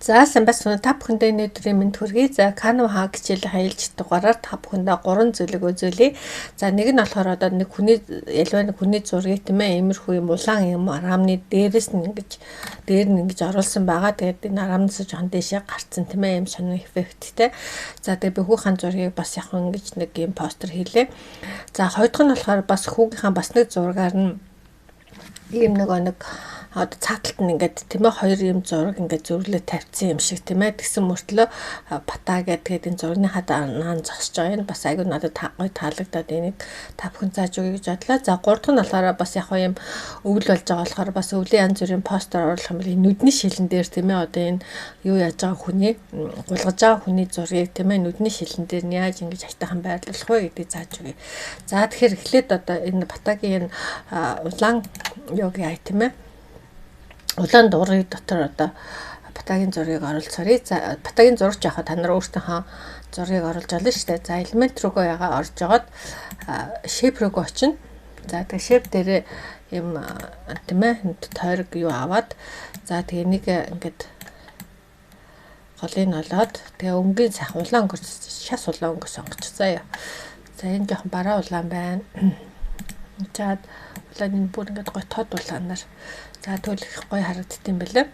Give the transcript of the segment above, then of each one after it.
За сайн байна. Та бүхэндээ өнөөдрийн мэнд хүргэе. За Canva хичээлийн хаялж дугаараар та бүхэндээ 3 зүйлийг үзүүлье. За нэг нь болохоор одоо нэг хүний ялваа нэг хүний зургийг тийм ээ иймэрхүү юм улаан юм арамны дээрээс нь дээр нь ингэж оруулсан байгаа. Тэгээд энэ арамнаас жоохон дээшээ гарцсан тийм ээ юм сонин эффекттэй. За тэгээд бөхүүхэн зургийг бас яг ингэж нэг юм постэр хийлээ. За хоёр дахь нь болохоор бас хүүгийнхаа бас нэг зургаар нь ийм нэг одоо цааталт нь ингээд тийм ээ хоёр юм зураг ингээд зөвлөө тавьсан юм шиг тийм ээ тэгсэн мөртлөө батаа гэдэг энэ зургийн хадаан зогсож байгаа юм бас айгүй надад гоё таалагдаад энийг та бүхэн зааж өгье гэж бодлоо. За гурав дахь нь болохоор бас яг юм өвөл болж байгаа болохоор бас өвлийн янз бүрийн постэр оруулах юм бол нүдний шилэн дээр тийм ээ одоо энэ юу яаж байгаа хүний гулгаж байгаа хүний зургийг тийм ээ нүдний шилэн дээр нь яаж ингэж айтайхан байрлуулах вэ гэдгийг зааж өгье. За тэгэхээр эхлээд одоо энэ батагийн улаан юугийн айтем улаан дуурай дотор одоо батагийн зургийг оруулцгаая. За батагийн зурагч яхаа та нар өөртөөхөө зургийг оруулж олно шүү дээ. За элемент рүүгээ ягаа орж жагаад shape рүүгээ очино. За тэгээ shape дээрээ юм тийм ээ тойрог юу аваад за тэгээ нэг ингээд голыг олоод тэгээ өнгийн сайхан улаан өнгө шас улаан өнгө сонгочихсан. За энэ жоохон бараа улаан байна. Чаад улааны бүр ингээд гой тод улаанаар за төлөх гоё харагддаг юм байна.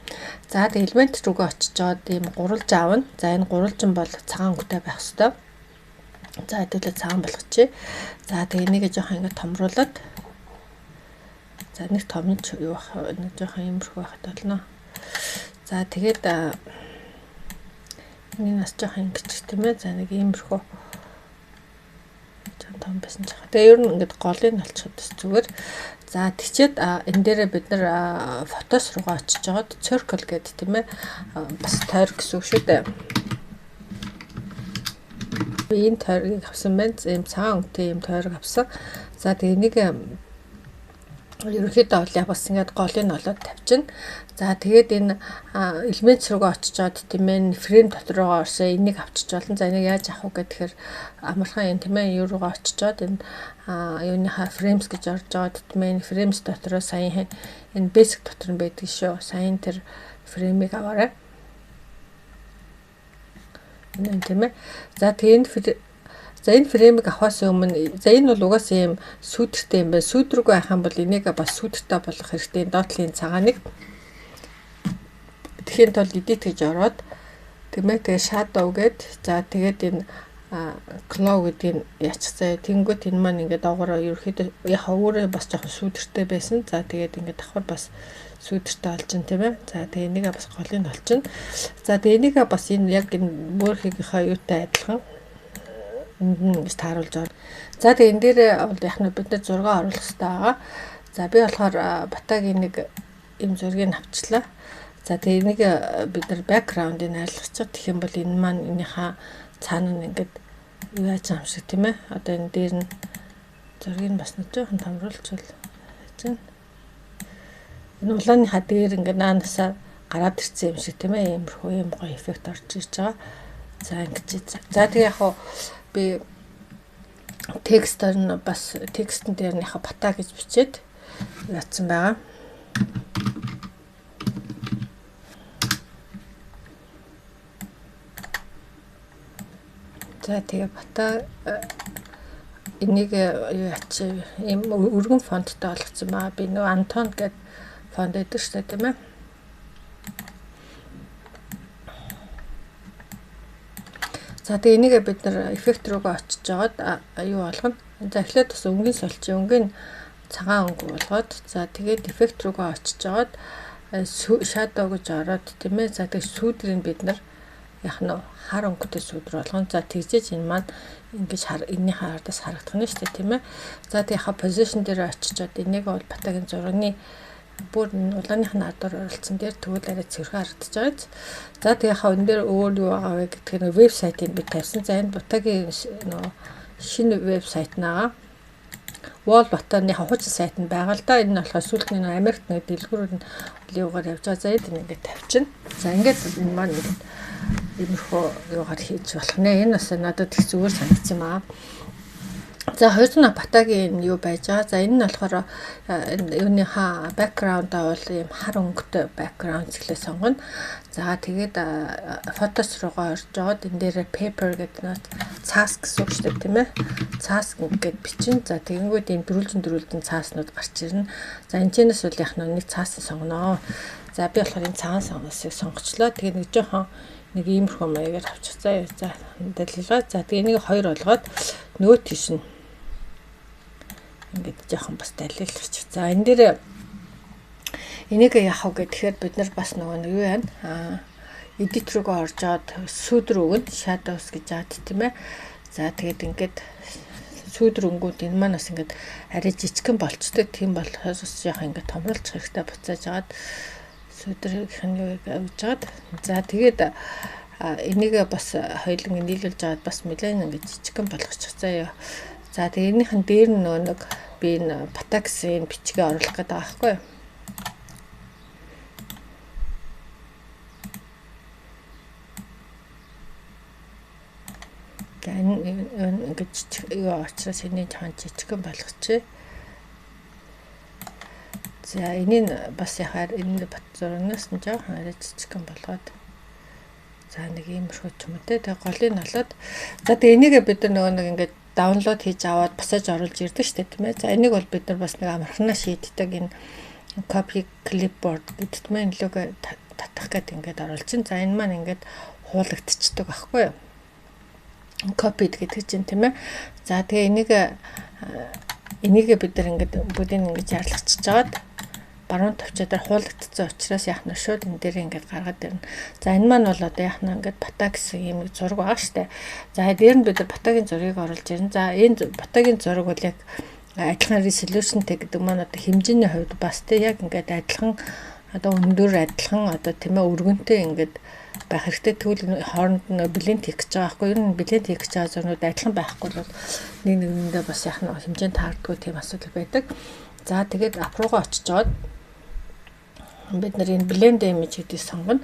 За тэгээ элемент рүүгээ очиж жоод ийм гурвалж аавна. За энэ гурвалжин бол цагаан өнгөтэй байх хэвээр. За хэдүүлээ цагаан болгочихъя. За тэгээ энийг жоохон ингээд томруулаад за нэг томч юу бах нэг жоохон иймэрхүү байхад болно. За тэгээд энэ нас жоохон ингэчих тийм ээ. За нэг иймэрхүү том байсан ч. Тэгээ ер нь ингээд голыг олчиход зүгээр. За тийчээд энэ дээрээ бид нар фотос руугаа очиж жагаад circle гэдэг тийм ээ бас тойрог гэсэн үг шүү дээ. Би энэ тойргийг авсан байна. Ийм цагаан өнгөтэй ийм тойрог авсан. За тэгээ нэг ерөнхийдөө бол яг бас ингээд голыг олоод тавьчихна. За тэгээд энэ элемент рүүгээ очиж жаад тийм ээ фрейм дотороо орсон энийг авчиж болно. За энийг яаж авах вэ гэхээр амархан юм тийм ээ юу руугаа очиж жаад энэ юуныхаа frames гэж орж жаад тийм ээ frames дотороо саяхан энэ basic дотор нь байдаг шүү. Саяхан тэр фреймийг аваарай. Энэ тийм ээ. За тэгээд энэ фреймийг авахаас өмнө за энэ бол угаасаа юм сүйдэртэй юм байна. Сүйдрүүгээ авах юм бол энийг бас сүйдэртэй болгох хэрэгтэй. Доотлын цагааныг тэгэхээр тол edit гэж ороод тийм ээ тэгээ shadow гээд за тэгээд энэ claw гэдгийг яачцаа. Тэнгүүт энэ маань ингээд доогоороо ерөөхдөө яг өөрөө бас жоохон сүйдэртэй байсан. За тэгээд ингээд давхар бас сүйдэртэй болж байна тийм ээ. За тэгээ энийг бас голыг олчихно. За тэгээ энийг бас энэ яг энэ мөрхийнхаа юутай адилхан ингэж тааруулж байгаа. За тэгээ энэ дээр бол яг нь бид нар зураг оруулах хэрэгтэй байгаа. За би болохоор батагийн нэг юм зургийг авчлаа. За тэгээ энийг бид нар бэкграундыг хайрлахчих гэх юм бол энэ маань энийхээ цаана нь ингээд юу яаж юм шиг тийм ээ. Одоо энэ дээр нь зургийг бас нэг жоохон томруулчихвал чинь энэ улааныхаа дээр ингээд наанасаа гараад ирсэн юм шиг тийм ээ. Иймэрхүү юм гоё эффект орж ирж байгаа. За ингэж. За тэгээ яг хуу би текстээр нь бас текстэн дээр нь яха бата гэж бичээд яатсан байгаа. За тэгээ бата энийг юу ячаа ийм өргөн фонттой болгоцсон байгаа. Би нөгөө Антон гэдэг фонт өгдөг шүү дээ тийм ээ. За тэгээ энийг бид нар эффект рүүгээ очиж жагаад юу болгоно. За эхлээд бас өнгийн солилцоо өнгийн цагаан өнгө болгоод за тэгээд эффект рүүгээ очиж жагаад shadow гэж ороод тийм ээ. За тэгээд сүүдрийг бид нар яг нь хар өнгөтэй сүүдэр болгоно. За тэгжээж энэ маань ингэж энэнийхээ ардаас харагдах нь шүү дээ тийм ээ. За тэгээд яха position дээр очиж жаад энийг бол батагийн зургийн бүр улааных нь ардаар оролцсон дээр тэгвэл арай цэвэрхэн харагдаж байгаа. За тэгээ яхаа энэ дээр өөр юу байгаа вэ гэдгээр нь вебсайтыг би тавьсан. За энэ батагийн шинэ вебсайт наа. Wall батаны хуучин сайт нь байгаа л да. Энэ нь болохоор сүүлд нь Америкт нэг дэлгүүрүүд нь юугаар явж байгаа. За энэ ингээд тавьчихна. За ингээд энэ маань иймэрхүү юугаар хийж болох нэ. Энэ бас надад их зүгээр санагдсан юм аа. За хоёрын батагийн юу байж байгаа. За энэ нь болохоор юуныхаа бэкграундаа бол ийм хар өнгөтэй бэкграунд зэрлээ сонгоно. За тэгээд фотос руугаа орж жоод энэ дээр paper гэдэг нь цаас гэсэн үг шүү дээ, тийм ээ. Цаас ингээд бичин. За тэгэнгүүт ийм дөрүлжин цааснууд гарч ирнэ. За энэчнээс бол яг нэг цаас сонгоно. За би болохоор энэ цагаан сонгосыг сонгочлоо. Тэгээд нэг жоохон нэг иймэрхүү маягаар авчихсан. За дэлгэлгээ. За тэгээ энийг 2 болгоод нөгөө тийш нь ингээд жоохон бас далилгачих. За энэ дээр энийг яах вэ гэхээр бид нар бас нөгөө юу байна? Edit руугаа оржоод сүйдэр өгнө. Shadows гэж яад тийм ээ. За тэгээд ингээд сүйдэр өнгүүд энэ маань бас ингээд арай жижигхэн болчтой. Тийм болохоос жоохон ингээд томруулчих хэрэгтэй буцааж агаад сүйдэрийнх нь юу авж жаад. За тэгээд энийг бас хоёуланг нийлүүлж жаад бас нэлээд ингээд жижигхэн болгочих заяа. За тэгээд энийхэн дээр нь нэг би энэ Pataxin бичгээ оруулах гэдэг байгаа байхгүй юу? За энэ ингээд юу очроос энийг жоохон жижигхэн болгочих. За энийг бас яхаар энэ бат зурагнаас нь жоохон арай жижигхэн болгоод за нэг иймэрхүү ч юм уу те. Тэгээ голыг нь олоод за тэгээ энийг бид нар нэг ингээд даунлоод хийж аваад басаж оруулж ирдэг шүү дээ тийм ээ. За энийг бол бид нар бас нэг амархнаа шийддэг энэ copy clipboard гэдэг нь лого татах гэдэг ингээд оруулж чинь. За энэ маань ингээд хуулагдчихдаг байхгүй юу? Copied гэдэг чинь тийм ээ. За тэгээ энийг бид нар ингээд бүгдийг ингээд ярлахчиж жаад баруун товчоор хуулагдсан учраас яах нь шууд энэ дээр ингээд гаргаад ирнэ. За энэ маань бол одоо яах нь ингээд Pataxin юм зураг байгаа штэ. За дээр нь бид Pataxin зургийг оруулж ирнэ. За энэ Pataxin зураг бол яг адилхан resolutionтэй гэдэг маань одоо хэмжээний хувьд бас тэ яг ингээд адилхан одоо өндөр адилхан одоо тийм ээ өргөнтэй ингээд байх хэрэгтэй. Тэгвэл хооронд нь блend хийх гэж байгаа байхгүй юу? Ер нь блend хийх гэж байгаа зурнууд адилхан байхгүй бол нэг нэгэндээ бас яах нь хэмжээнд таардгүй тийм асуудал байдаг. За тэгээд ап руугаа очиж жоод бид нар энэ blend image гэдгийг сонгоно.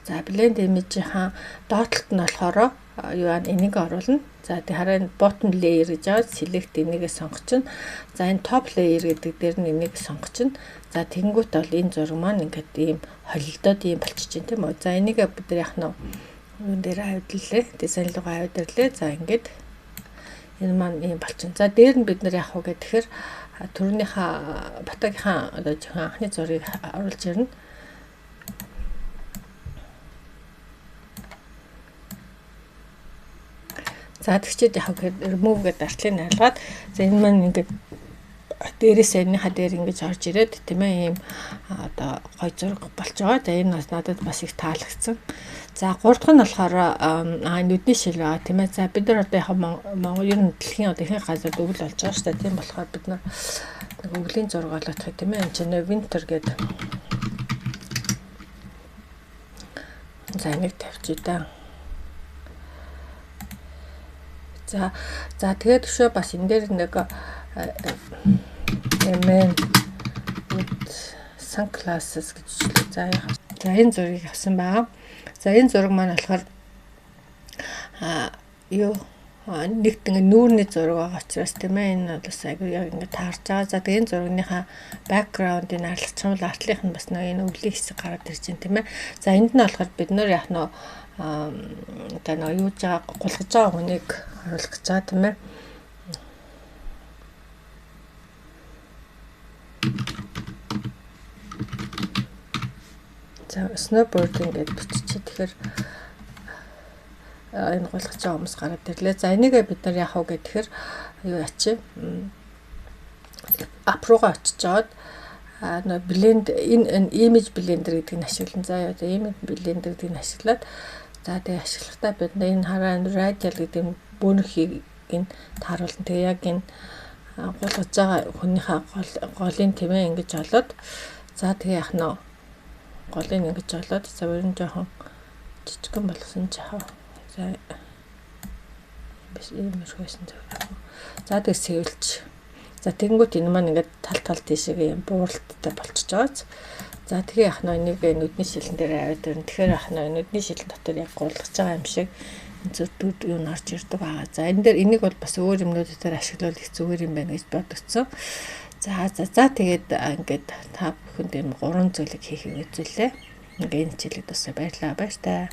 За blend image-ийн доотлолт нь болохоор юу аа энийг оруулна. За тэг хараа bottom layer гэж байгаа select энийгээ сонгочихно. За энэ top layer гэдэг дээр нь энийг сонгочихно. За тэнгуут бол энэ зураг маань ингээд ийм холилдоод ийм болчих чинь тийм үү. За энийг бид нар яах нь энэ дээр авидлээ. Дизайн руугаа авидлээ. За ингээд энэ маань ийм болчихно. За дээр нь бид нар яах вэ гэхээр түрүүнийхээ Pataxin одоо жоохон анхны зургийг оруулж ирнэ. За тэгчээд яах вэ гэхээр remove гэдэг артлыг найлгаад за энэ маань ингээд дээрээс энийхээ дээр ингэж орж ирээд тийм ээ ийм одоо гой зураг болж байгаа. За энэ бас надад бас их таалагдсан. За 3 дахь нь болохоор нүдний шил байгаа тийм ээ. За бид нар одоо яг Монгол ер нь дэлхийн одоо ихэнх газар өвөл болж байгаа шүү дээ. Тийм болохоор бид нар нэг өвлийн зураг олгох тийм ээ. Энд чинь winter гэдэг. За энийг тавьчих даа. За тэгээд өшөө бас энэ дээр нэг Amen with sunglasses гэж за энэ зургийг авсан байгаа. За энэ зураг маань болохоор юу нэгтгэн нүүрний зураг байгаа учраас тийм ээ энэ бас айгүй яг ингэ таарч байгаа. За тэгээ энэ зурагныхаа бэкграундыг арилгацсан бол артлынх нь бас нэг энэ өвлийн хэсэг гараад ирж байна тийм ээ. За энд нь болохоор бид нөр яг нөө одоо нэг юу жаа гулгаж байгаа хүнийг оруулах гэж байгаа тийм ээ. За snowboarding гэж биччихээ. Тэгэхээр энэ гулгаж байгаа хүмүүс гараад ирлээ. За энийг бид нар яах вэ гэхээр юу ячи ап руугаа очиж жоод blend энэ image blender гэдгийг ашиглан заа одоо image blender гэдгийг ашиглаад за тэгээ ашиглахдаа бид энэ хараа radial гэдэг бөөнхийг ин тааруулна. Тэгээ яг энэ гулгаж байгаа хүнийхээ голын тэмээ ингэж олоод за тэгээ яах нь голыг ингэж олоод за өрн жоохон жижигхан болгосон жаа. За биш юм шүүсэн зав. За тэгээ сэвэлж. За тэгэнгүүт энэ маань ингээд тал тийшээ юм бууралттай болчихж байгаа. За тэгээ ах нөө энийг нүдний шилэн дээр аваад ирнэ. Тэгэхээр ах нөө нүдний шилэн дотор яг гурлаж байгаа юм шиг зүрдүүд юу н орж ирдэг байгаа. За энэ дээр энийг бол бас өөр юмнууд дээр ашиглавал их зүгээр юм байна гэж бодогцсон. За тэгээд ингээд та бүхэнд юм 3 зүйлийг хийхийг үзүүлээ. Ингээд энэ хичээлийг дуусгая. Баярлалаа. Баяртай.